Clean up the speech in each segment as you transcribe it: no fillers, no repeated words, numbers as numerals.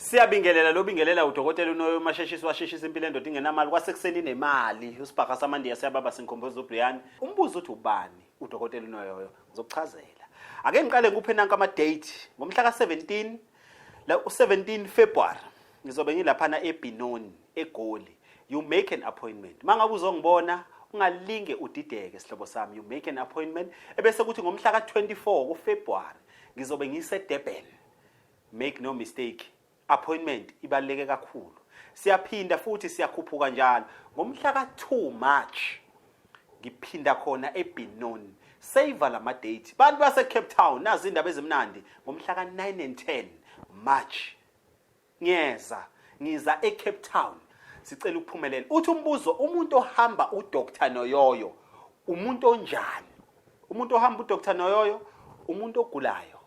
Siyabingelela lobingelela udokotela unoyo masheshisi washeshisa impilo endoda ingenamali kwasekuseni nemali usibhaga samandiya siyababa sinkhomboza uBrian umbuzo uthi ubani udokotela unoyoyo ngizokuchazela ake ngiqale nguphe nanka ama date ngomhla ka17 la u17 February ngizobe ngilapha eBinoni eGoli you make an appointment mangabe uzongibona ungalinge udideke sihlobo sami you make an appointment ebese kuthi ngomhla ka24 kuFebruary ngizobe ngiseDurban make no mistake appointment ibaleke kakhulu siyaphinda futhi siyakhuphuka njalo ngomhla ka2 March ngiphinda khona eBinoni save lama date bantu base Cape Town nazi indaba ezimnandi ngomhla ka9 and 10 March ngiza eCape Town sicela ukuphumelela uthi umbuzo umuntu ohamba uDr Noyoyo umuntu onjani umuntu ohamba uDr Noyoyo umuntu ogulayo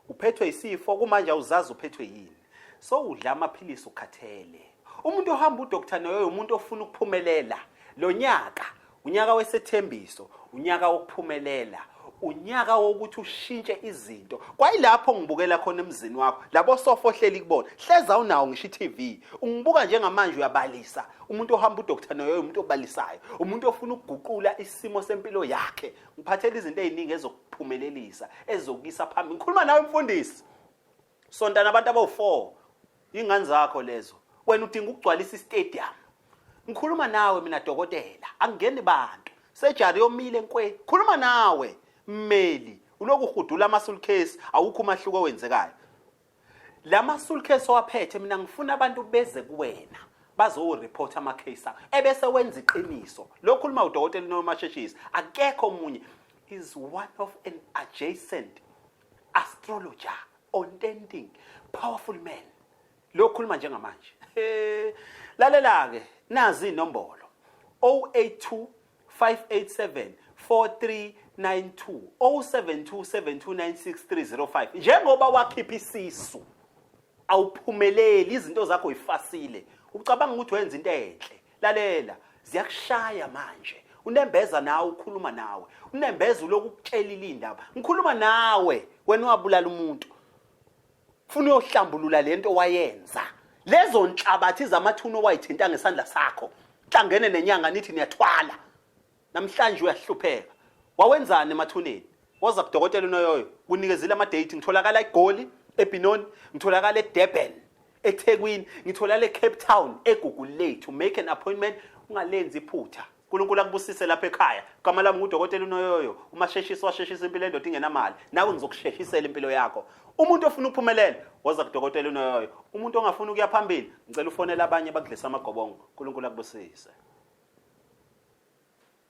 uphethwe isifo kumanje awuzazi uphethwe yini so udla amaphilisi ukhathele umuntu ohamba uDr Noyoyo umuntu ofuna ukuphumelela lo nyaka unyaka wesethembiso unyaka wokuphumelela unyaka wokuthi ushintshe izinto kwayilapho ngibukela khona emzini wakho labo sofohleli kubona hleza unawo ngisho iTV ungibuka njengamanje uyabalisa umuntu ohamba uDr Noyoyo umuntu obalisayo umuntu ofuna ukuguqula isimo sempilo yakhe ngiphathela izinto eziningi ezokuphumelelisa ezokuyisa phambili ngikhuluma nawe mfundisi sonta nabantu abawu4 ingane zakho lezo wena udinga ukugcwalisa istadium ngikhuluma nawe mina dokotela angene bantu sejari yomile nkwe khuluma nawe mmeli uloku uhudula ama-soul case awukho umahluko owenzekayo lama soul case owaphethe mina ngifuna abantu beze kuwena bazoreport ama case ebese wenza iqiniso lokhuluma udokotela nomasheshisi akekho omunye is one of an adjacent astrologer ontending powerful man lokhuluma njengamanje lalela ke nazi inombolo 082 587 4392 0727296305 njengoba wakhipha isisu awuphumeleli izinto zakho ifasile ucabanga ukuthi wenza into enhle lalela ziyakushaya manje unembeza nawe ukhuluma nawe unembeza ulokukutshela indaba ngikhuluma nawe wena wabulala umuntu ufuna uyohlambulula lento wayenza lezo nhlabathi zamathuno wayithinta ngesandla sakho hlangene nenyanga nithi niyathwala namhlanje uyahlupheka wawenzani emathuneni waza kudokotela unoyoyo kunikezile ama date ngitholakala eGoli eBinoni ngitholakala eDurban eThekwini ngitholakala eCape Town eGugulale to make an appointment ungalenzi iphutha uNkulunkulu akubusise lapha ekhaya igama lami ngudokotela unoyoyo umasheshisi washeshisa impilo endoda ingenamali nawe ngizokusheshisela impilo yakho umuntu ofuna ukuphumelela waza kudokotela unoyoyo umuntu ongafuna ukuya phambili ngicela ufonele abanye bagilisa amagobongo uNkulunkulu akubusise